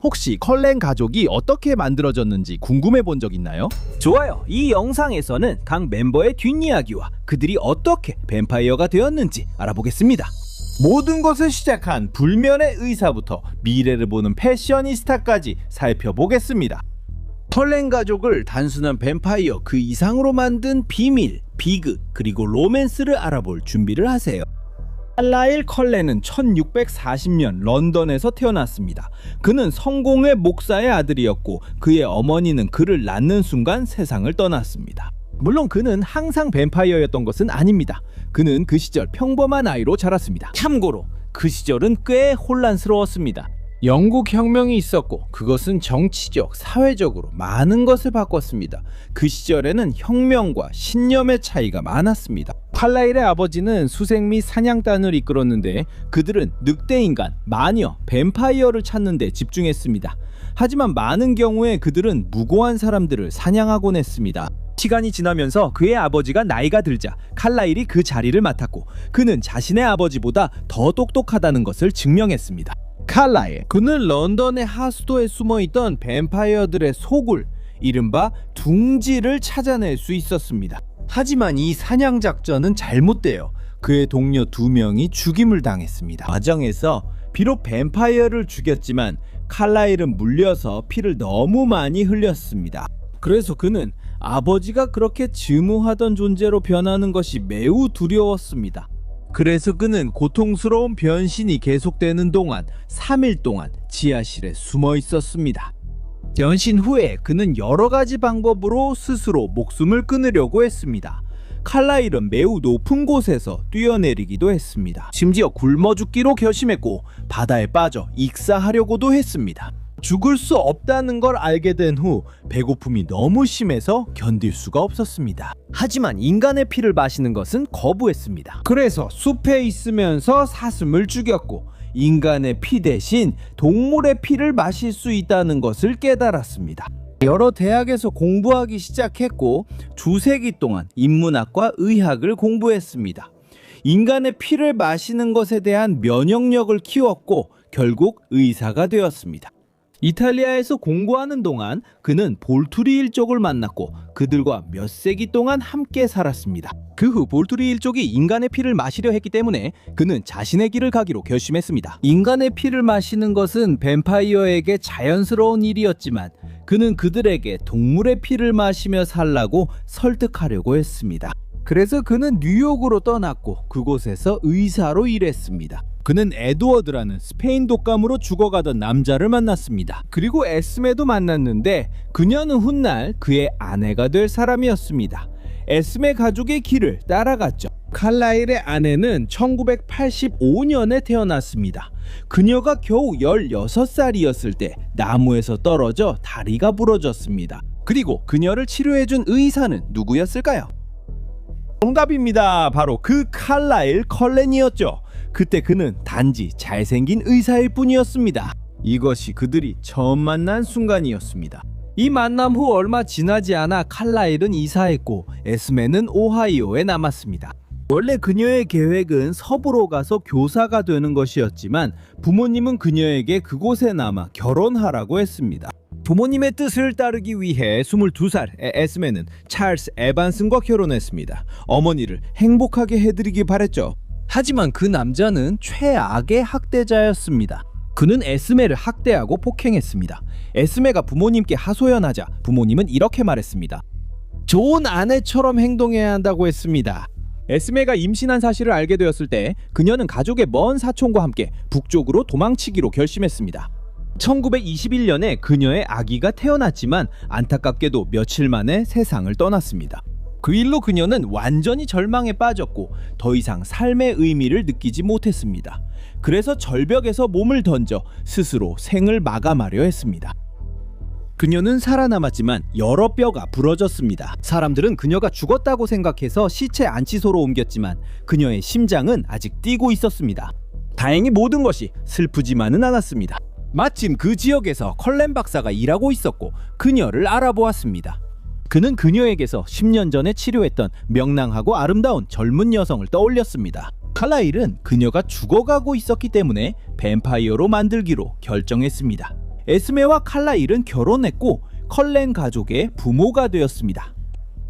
혹시 컬렌 가족이 어떻게 만들어졌는지 궁금해 본 적 있나요? 좋아요. 이 영상에서는 각 멤버의 뒷이야기와 그들이 어떻게 뱀파이어가 되었는지 알아보겠습니다. 모든 것을 시작한 불면의 의사부터 미래를 보는 패셔니스타까지 살펴보겠습니다. 컬렌 가족을 단순한 뱀파이어 그 이상으로 만든 비밀, 비극, 그리고 로맨스를 알아볼 준비를 하세요. 칼라일 컬렌은 1640년 런던에서 태어났습니다. 그는 성공의 목사의 아들이었고 그의 어머니는 그를 낳는 순간 세상을 떠났습니다. 물론 그는 항상 뱀파이어였던 것은 아닙니다. 그는 그 시절 평범한 아이로 자랐습니다. 참고로 그 시절은 꽤 혼란스러웠습니다. 영국 혁명이 있었고 그것은 정치적, 사회적으로 많은 것을 바꿨습니다. 그 시절에는 혁명과 신념의 차이가 많았습니다. 칼라일의 아버지는 수색 및 사냥단을 이끌었는데 그들은 늑대인간, 마녀, 뱀파이어를 찾는 데 집중했습니다. 하지만 많은 경우에 그들은 무고한 사람들을 사냥하곤 했습니다. 시간이 지나면서 그의 아버지가 나이가 들자 칼라일이 그 자리를 맡았고 그는 자신의 아버지보다 더 똑똑하다는 것을 증명했습니다. 칼라일, 그는 런던의 하수도에 숨어있던 뱀파이어들의 소굴, 이른바 둥지를 찾아낼 수 있었습니다. 하지만 이 사냥 작전은 잘못되어 그의 동료 2명이 죽임을 당했습니다. 과정에서 비록 뱀파이어를 죽였지만 칼라일은 물려서 피를 너무 많이 흘렸습니다. 그래서 그는 아버지가 그렇게 증오하던 존재로 변하는 것이 매우 두려웠습니다. 그래서 그는 고통스러운 변신이 계속되는 동안 3일 동안 지하실에 숨어 있었습니다. 변신 후에 그는 여러 가지 방법으로 스스로 목숨을 끊으려고 했습니다. 칼라일은 매우 높은 곳에서 뛰어내리기도 했습니다. 심지어 굶어 죽기로 결심했고 바다에 빠져 익사하려고도 했습니다. 죽을 수 없다는 걸 알게 된 후 배고픔이 너무 심해서 견딜 수가 없었습니다. 하지만 인간의 피를 마시는 것은 거부했습니다. 그래서 숲에 있으면서 사슴을 죽였고 인간의 피 대신 동물의 피를 마실 수 있다는 것을 깨달았습니다. 여러 대학에서 공부하기 시작했고 2세기 동안 인문학과 의학을 공부했습니다. 인간의 피를 마시는 것에 대한 면역력을 키웠고 결국 의사가 되었습니다. 이탈리아에서 공부하는 동안 그는 볼투리 일족을 만났고 그들과 몇 세기 동안 함께 살았습니다. 그 후 볼투리 일족이 인간의 피를 마시려 했기 때문에 그는 자신의 길을 가기로 결심했습니다. 인간의 피를 마시는 것은 뱀파이어에게 자연스러운 일이었지만 그는 그들에게 동물의 피를 마시며 살라고 설득하려고 했습니다. 그래서 그는 뉴욕으로 떠났고 그곳에서 의사로 일했습니다. 그는 에드워드라는 스페인 독감으로 죽어가던 남자를 만났습니다. 그리고 에스메도 만났는데 그녀는 훗날 그의 아내가 될 사람이었습니다. 에스메 가족의 길을 따라갔죠. 칼라일의 아내는 1985년에 태어났습니다. 그녀가 겨우 16살이었을 때 나무에서 떨어져 다리가 부러졌습니다. 그리고 그녀를 치료해준 의사는 누구였을까요? 정답입니다. 바로 그 칼라일 컬렌이었죠. 그때 그는 단지 잘생긴 의사일 뿐이었습니다. 이것이 그들이 처음 만난 순간이었습니다. 이 만남 후 얼마 지나지 않아 칼라일은 이사했고 에스메는 오하이오에 남았습니다. 원래 그녀의 계획은 서부로 가서 교사가 되는 것이었지만 부모님은 그녀에게 그곳에 남아 결혼하라고 했습니다. 부모님의 뜻을 따르기 위해 22살의 에스메는 찰스 에반슨과 결혼했습니다. 어머니를 행복하게 해드리기 바랬죠. 하지만 그 남자는 최악의 학대자였습니다. 그는 에스메를 학대하고 폭행했습니다. 에스메가 부모님께 하소연하자 부모님은 이렇게 말했습니다. 좋은 아내처럼 행동해야 한다고 했습니다. 에스메가 임신한 사실을 알게 되었을 때 그녀는 가족의 먼 사촌과 함께 북쪽으로 도망치기로 결심했습니다. 1921년에 그녀의 아기가 태어났지만 안타깝게도 며칠 만에 세상을 떠났습니다. 그 일로 그녀는 완전히 절망에 빠졌고 더 이상 삶의 의미를 느끼지 못했습니다. 그래서 절벽에서 몸을 던져 스스로 생을 마감하려 했습니다. 그녀는 살아남았지만 여러 뼈가 부러졌습니다. 사람들은 그녀가 죽었다고 생각해서 시체 안치소로 옮겼지만 그녀의 심장은 아직 뛰고 있었습니다. 다행히 모든 것이 슬프지만은 않았습니다. 마침 그 지역에서 컬렌 박사가 일하고 있었고 그녀를 알아보았습니다. 그는 그녀에게서 10년 전에 치료했던 명랑하고 아름다운 젊은 여성을 떠올렸습니다. 칼라일은 그녀가 죽어가고 있었기 때문에 뱀파이어로 만들기로 결정했습니다. 에스메와 칼라일은 결혼했고 컬렌 가족의 부모가 되었습니다.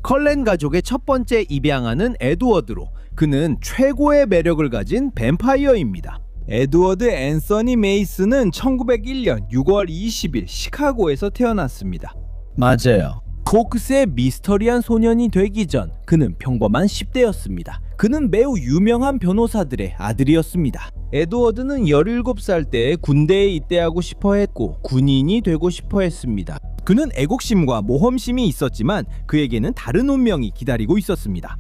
컬렌 가족의 첫 번째 입양아는 에드워드로 그는 최고의 매력을 가진 뱀파이어입니다. 에드워드 앤서니 메이슨은 1901년 6월 20일 시카고에서 태어났습니다. 맞아요. 코크스의 미스터리한 소년이 되기 전 그는 평범한 10대였습니다. 그는 매우 유명한 변호사들의 아들이었습니다. 에드워드는 17살 때 군대에 입대하고 싶어 했고 군인이 되고 싶어 했습니다. 그는 애국심과 모험심이 있었지만 그에게는 다른 운명이 기다리고 있었습니다.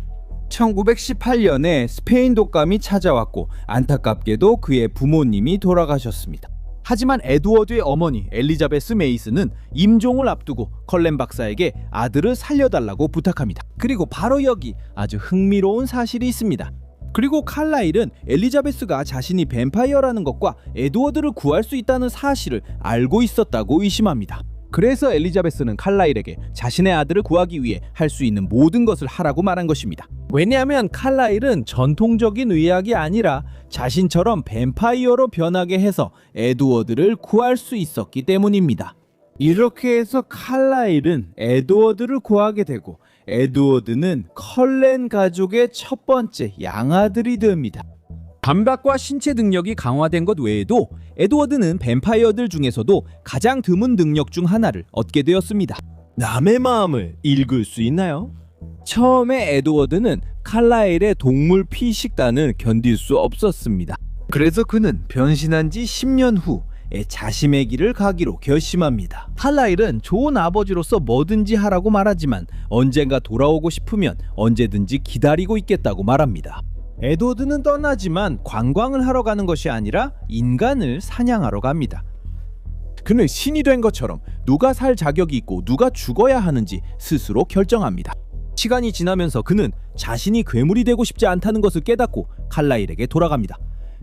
1918년에 스페인 독감이 찾아왔고 안타깝게도 그의 부모님이 돌아가셨습니다. 하지만 에드워드의 어머니 엘리자베스 메이슨은 임종을 앞두고 컬렌 박사에게 아들을 살려달라고 부탁합니다. 그리고 바로 여기 아주 흥미로운 사실이 있습니다. 그리고 칼라일은 엘리자베스가 자신이 뱀파이어라는 것과 에드워드를 구할 수 있다는 사실을 알고 있었다고 의심합니다. 그래서 엘리자베스는 칼라일에게 자신의 아들을 구하기 위해 할 수 있는 모든 것을 하라고 말한 것입니다. 왜냐하면 칼라일은 전통적인 의학이 아니라 자신처럼 뱀파이어로 변하게 해서 에드워드를 구할 수 있었기 때문입니다. 이렇게 해서 칼라일은 에드워드를 구하게 되고 에드워드는 컬렌 가족의 첫 번째 양아들이 됩니다. 감각과 신체 능력이 강화된 것 외에도 에드워드는 뱀파이어들 중에서도 가장 드문 능력 중 하나를 얻게 되었습니다. 남의 마음을 읽을 수 있나요? 처음에 에드워드는 칼라일의 동물 피 식단을 견딜 수 없었습니다. 그래서 그는 변신한 지 10년 후에 자신의 길을 가기로 결심합니다. 칼라일은 좋은 아버지로서 뭐든지 하라고 말하지만 언젠가 돌아오고 싶으면 언제든지 기다리고 있겠다고 말합니다. 에드워드는 떠나지만 관광을 하러 가는 것이 아니라 인간을 사냥하러 갑니다. 그는 신이 된 것처럼 누가 살 자격이 있고 누가 죽어야 하는지 스스로 결정합니다. 시간이 지나면서 그는 자신이 괴물이 되고 싶지 않다는 것을 깨닫고 칼라일에게 돌아갑니다.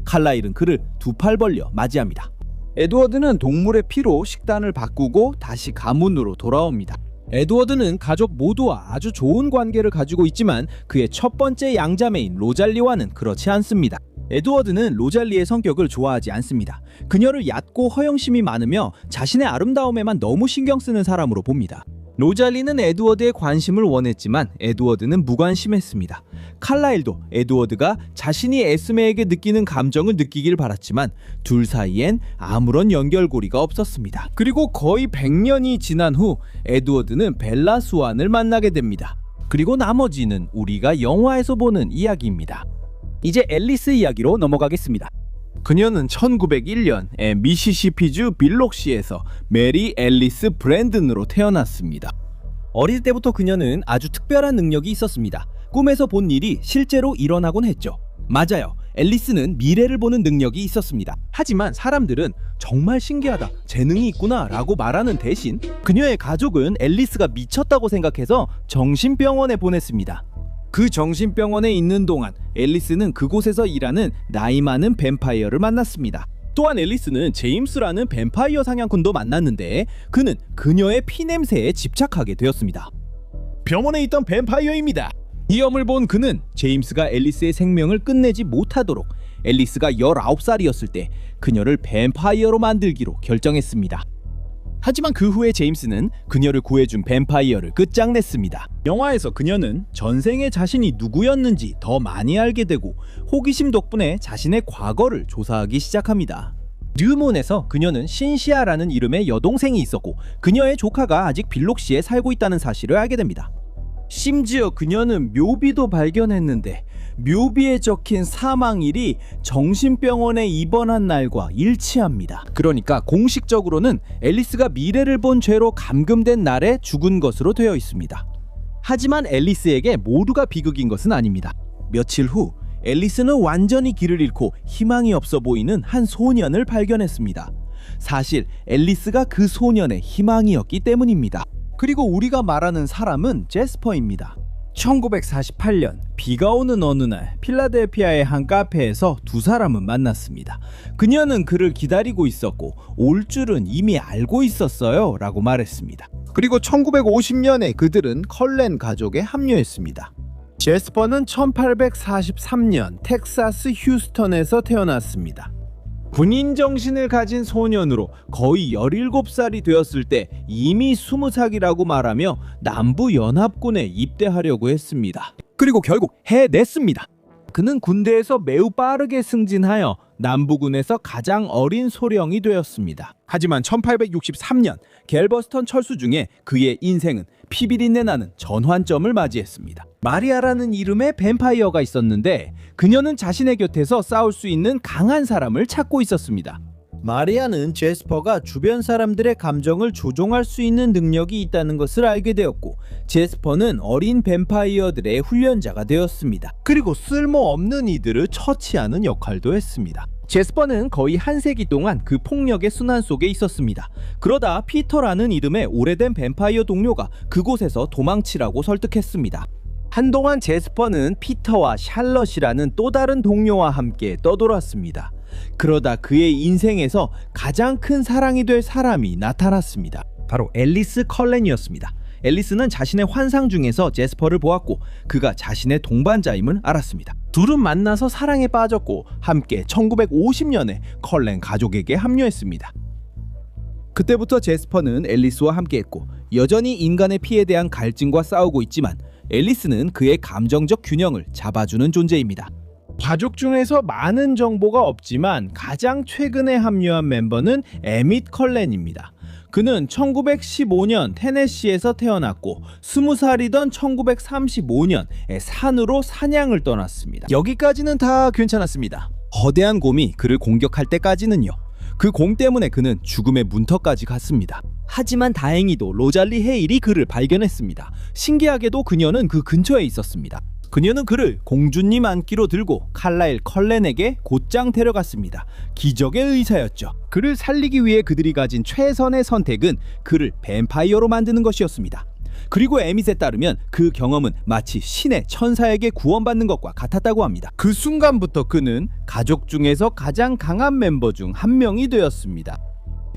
칼라일은 그를 두 팔 벌려 맞이합니다. 에드워드는 동물의 피로 식단을 바꾸고 다시 가문으로 돌아옵니다. 에드워드는 가족 모두와 아주 좋은 관계를 가지고 있지만 그의 첫 번째 양자매인 로잘리와는 그렇지 않습니다. 에드워드는 로잘리의 성격을 좋아하지 않습니다. 그녀를 얕고 허영심이 많으며 자신의 아름다움에만 너무 신경 쓰는 사람으로 봅니다. 로잘리는 에드워드의 관심을 원했지만 에드워드는 무관심했습니다. 칼라일도 에드워드가 자신이 에스메에게 느끼는 감정을 느끼길 바랐지만 둘 사이엔 아무런 연결고리가 없었습니다. 그리고 거의 100년이 지난 후 에드워드는 벨라 수완을 만나게 됩니다. 그리고 나머지는 우리가 영화에서 보는 이야기입니다. 이제 앨리스 이야기로 넘어가겠습니다. 그녀는 1901년에 미시시피주 빌록시에서 메리 앨리스 브랜든으로 태어났습니다. 어릴 때부터 그녀는 아주 특별한 능력이 있었습니다. 꿈에서 본 일이 실제로 일어나곤 했죠. 맞아요. 앨리스는 미래를 보는 능력이 있었습니다. 하지만 사람들은 정말 신기하다, 재능이 있구나 라고 말하는 대신 그녀의 가족은 앨리스가 미쳤다고 생각해서 정신병원에 보냈습니다. 그 정신병원에 있는 동안 앨리스는 그곳에서 일하는 나이 많은 뱀파이어를 만났습니다. 또한 앨리스는 제임스라는 뱀파이어 사냥꾼도 만났는데 그는 그녀의 피냄새에 집착하게 되었습니다. 병원에 있던 뱀파이어입니다. 시험을 본 그는 제임스가 앨리스의 생명을 끝내지 못하도록 앨리스가 19살이었을 때 그녀를 뱀파이어로 만들기로 결정했습니다. 하지만 그 후에 제임스는 그녀를 구해준 뱀파이어를 끝장냈습니다. 영화에서 그녀는 전생에 자신이 누구였는지 더 많이 알게 되고 호기심 덕분에 자신의 과거를 조사하기 시작합니다. 뉴몬에서 그녀는 신시아라는 이름의 여동생이 있었고 그녀의 조카가 아직 빌록시에 살고 있다는 사실을 알게 됩니다. 심지어 그녀는 묘비도 발견했는데 묘비에 적힌 사망일이 정신병원에 입원한 날과 일치합니다. 그러니까 공식적으로는 앨리스가 미래를 본 죄로 감금된 날에 죽은 것으로 되어 있습니다. 하지만 앨리스에게 모두가 비극인 것은 아닙니다. 며칠 후 앨리스는 완전히 길을 잃고 희망이 없어 보이는 한 소년을 발견했습니다. 사실 앨리스가 그 소년의 희망이었기 때문입니다. 그리고 우리가 말하는 사람은 제스퍼입니다. 1948년 비가 오는 어느 날 필라델피아의 한 카페에서 두 사람은 만났습니다. 그녀는 그를 기다리고 있었고 올 줄은 이미 알고 있었어요 라고 말했습니다. 그리고 1950년에 그들은 컬렌 가족에 합류했습니다. 제스퍼는 1843년 텍사스 휴스턴에서 태어났습니다. 군인 정신을 가진 소년으로 거의 17살이 되었을 때 이미 20살이라고 말하며 남부연합군에 입대하려고 했습니다. 그리고 결국 해냈습니다. 그는 군대에서 매우 빠르게 승진하여 남부군에서 가장 어린 소령이 되었습니다. 하지만 1863년 갤버스턴 철수 중에 그의 인생은 피비린내 나는 전환점을 맞이했습니다. 마리아라는 이름의 뱀파이어가 있었는데 그녀는 자신의 곁에서 싸울 수 있는 강한 사람을 찾고 있었습니다. 마리아는 제스퍼가 주변 사람들의 감정을 조종할 수 있는 능력이 있다는 것을 알게 되었고 제스퍼는 어린 뱀파이어들의 훈련자가 되었습니다. 그리고 쓸모없는 이들을 처치하는 역할도 했습니다. 제스퍼는 거의 한 세기 동안 그 폭력의 순환 속에 있었습니다. 그러다 피터라는 이름의 오래된 뱀파이어 동료가 그곳에서 도망치라고 설득했습니다. 한동안 제스퍼는 피터와 샬럿이라는 또 다른 동료와 함께 떠돌았습니다. 그러다 그의 인생에서 가장 큰 사랑이 될 사람이 나타났습니다. 바로 앨리스 컬렌이었습니다. 앨리스는 자신의 환상 중에서 제스퍼를 보았고 그가 자신의 동반자임을 알았습니다. 둘은 만나서 사랑에 빠졌고 함께 1950년에 컬렌 가족에게 합류했습니다. 그때부터 제스퍼는 앨리스와 함께했고 여전히 인간의 피에 대한 갈증과 싸우고 있지만 앨리스는 그의 감정적 균형을 잡아주는 존재입니다. 가족 중에서 많은 정보가 없지만 가장 최근에 합류한 멤버는 에밋 컬렌입니다. 그는 1915년 테네시에서 태어났고 20살이던 1935년에 산으로 사냥을 떠났습니다. 여기까지는 다 괜찮았습니다. 거대한 곰이 그를 공격할 때까지는요. 그 곰 때문에 그는 죽음의 문턱까지 갔습니다. 하지만 다행히도 로잘리 헤일이 그를 발견했습니다. 신기하게도 그녀는 그 근처에 있었습니다. 그녀는 그를 공주님 안기로 들고 칼라일 컬렌에게 곧장 데려갔습니다. 기적의 의사였죠. 그를 살리기 위해 그들이 가진 최선의 선택은 그를 뱀파이어로 만드는 것이었습니다. 그리고 에밋에 따르면 그 경험은 마치 신의 천사에게 구원받는 것과 같았다고 합니다. 그 순간부터 그는 가족 중에서 가장 강한 멤버 중 한 명이 되었습니다.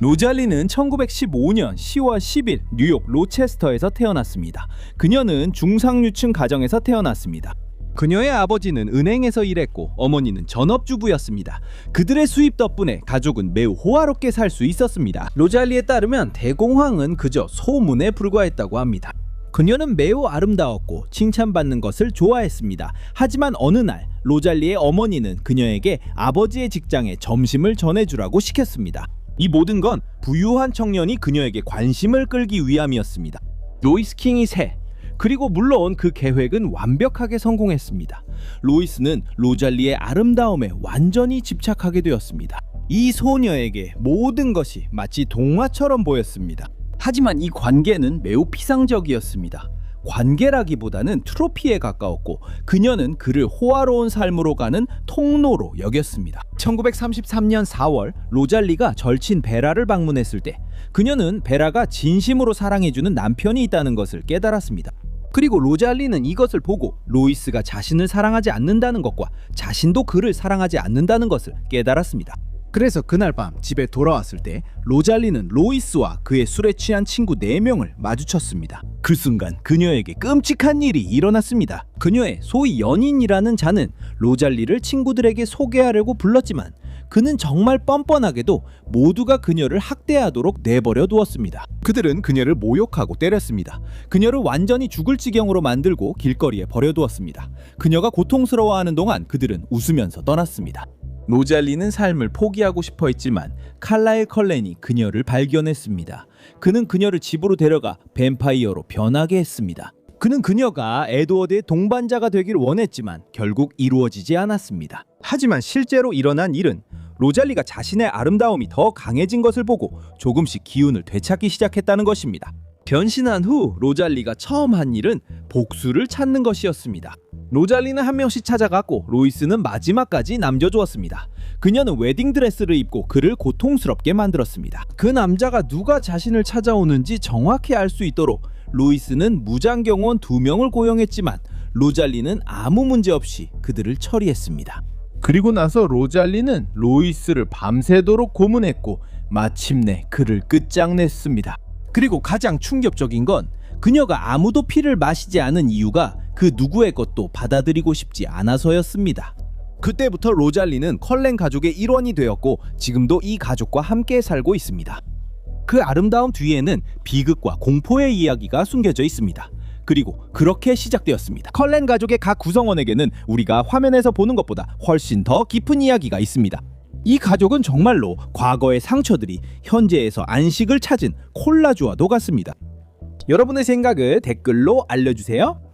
로잘리는 1915년 10월 10일 뉴욕 로체스터에서 태어났습니다. 그녀는 중상류층 가정에서 태어났습니다. 그녀의 아버지는 은행에서 일했고 어머니는 전업주부였습니다. 그들의 수입 덕분에 가족은 매우 호화롭게 살 수 있었습니다. 로잘리에 따르면 대공황은 그저 소문에 불과했다고 합니다. 그녀는 매우 아름다웠고 칭찬받는 것을 좋아했습니다. 하지만 어느 날 로잘리의 어머니는 그녀에게 아버지의 직장에 점심을 전해주라고 시켰습니다. 이 모든 건 부유한 청년이 그녀에게 관심을 끌기 위함이었습니다. 로이스 킹이 새, 그리고 물론 그 계획은 완벽하게 성공했습니다. 로이스는 로잘리의 아름다움에 완전히 집착하게 되었습니다. 이 소녀에게 모든 것이 마치 동화처럼 보였습니다. 하지만 이 관계는 매우 피상적이었습니다. 관계라기보다는 트로피에 가까웠고 그녀는 그를 호화로운 삶으로 가는 통로로 여겼습니다. 1933년 4월 로잘리가 절친 베라를 방문했을 때 그녀는 베라가 진심으로 사랑해주는 남편이 있다는 것을 깨달았습니다. 그리고 로잘리는 이것을 보고 로이스가 자신을 사랑하지 않는다는 것과 자신도 그를 사랑하지 않는다는 것을 깨달았습니다. 그래서 그날 밤 집에 돌아왔을 때 로잘리는 로이스와 그의 술에 취한 친구 4명을 마주쳤습니다. 그 순간 그녀에게 끔찍한 일이 일어났습니다. 그녀의 소위 연인이라는 자는 로잘리를 친구들에게 소개하려고 불렀지만 그는 정말 뻔뻔하게도 모두가 그녀를 학대하도록 내버려 두었습니다. 그들은 그녀를 모욕하고 때렸습니다. 그녀를 완전히 죽을 지경으로 만들고 길거리에 버려두었습니다. 그녀가 고통스러워하는 동안 그들은 웃으면서 떠났습니다. 로잘리는 삶을 포기하고 싶어 했지만 칼라일 컬렌이 그녀를 발견했습니다. 그는 그녀를 집으로 데려가 뱀파이어로 변하게 했습니다. 그는 그녀가 에드워드의 동반자가 되길 원했지만 결국 이루어지지 않았습니다. 하지만 실제로 일어난 일은 로잘리가 자신의 아름다움이 더 강해진 것을 보고 조금씩 기운을 되찾기 시작했다는 것입니다. 변신한 후 로잘리가 처음 한 일은 복수를 찾는 것이었습니다. 로잘리는 한 명씩 찾아갔고 로이스는 마지막까지 남겨주었습니다. 그녀는 웨딩드레스를 입고 그를 고통스럽게 만들었습니다. 그 남자가 누가 자신을 찾아오는지 정확히 알 수 있도록 로이스는 무장경호원 2명을 고용했지만 로잘리는 아무 문제 없이 그들을 처리했습니다. 그리고 나서 로잘리는 로이스를 밤새도록 고문했고 마침내 그를 끝장냈습니다. 그리고 가장 충격적인 건 그녀가 아무도 피를 마시지 않은 이유가 그 누구의 것도 받아들이고 싶지 않아서였습니다. 그때부터 로잘리는 컬렌 가족의 일원이 되었고 지금도 이 가족과 함께 살고 있습니다. 그 아름다움 뒤에는 비극과 공포의 이야기가 숨겨져 있습니다. 그리고 그렇게 시작되었습니다. 컬렌 가족의 각 구성원에게는 우리가 화면에서 보는 것보다 훨씬 더 깊은 이야기가 있습니다. 이 가족은 정말로 과거의 상처들이 현재에서 안식을 찾은 콜라주와도 같습니다. 여러분의 생각을 댓글로 알려주세요.